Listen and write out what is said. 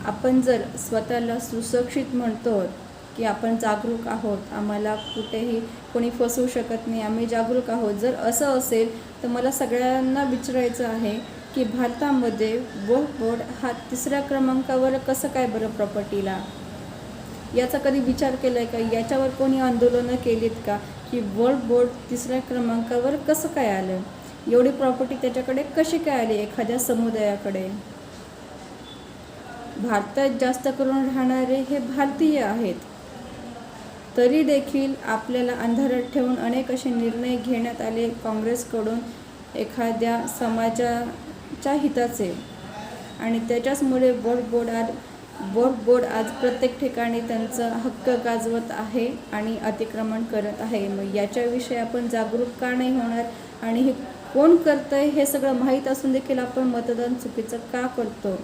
आपण जर स्वतःला सुशिक्षित म्हणतो की आपण जागरूक आहोत, आम्हाला कुठेही कोणी फसवू शकत नाही, आम्ही जागरूक आहोत, जर असं असेल तर मला सगळ्यांना विचारायचं आहे की भारतामध्ये वक्फ बोर्ड हा 3ऱ्या क्रमांकावर कसं काय बरं प्रॉपर्टीला? याचा कधी विचार केला आहे का? याच्यावर कोणी आंदोलनं केलीत का की वक्फ बोर्ड 3ऱ्या क्रमांकावर कसं काय आलं? एवढी प्रॉपर्टी त्याच्याकडे कशी काय आली एखाद्या समुदायाकडे? भारतात जास्त करून राहणारे हे भारतीय आहेत, तरी देखील आपल्याला अंधारात ठेवून अनेक असे निर्णय घेण्यात आले काँग्रेसकडून एखाद्या समाजाच्या हिताचे, आणि त्याच्याचमुळे वक्फ बोर्ड आज प्रत्येक ठिकाणी त्यांचा हक्क गाजवत आहे आणि अतिक्रमण करत आहे. मग याच्याविषयी आपण जागरूक का नाही होणार? आणि हे कोण करतंय हे सगळं माहीत असून देखील आपण मतदान चुकीचं का करतो?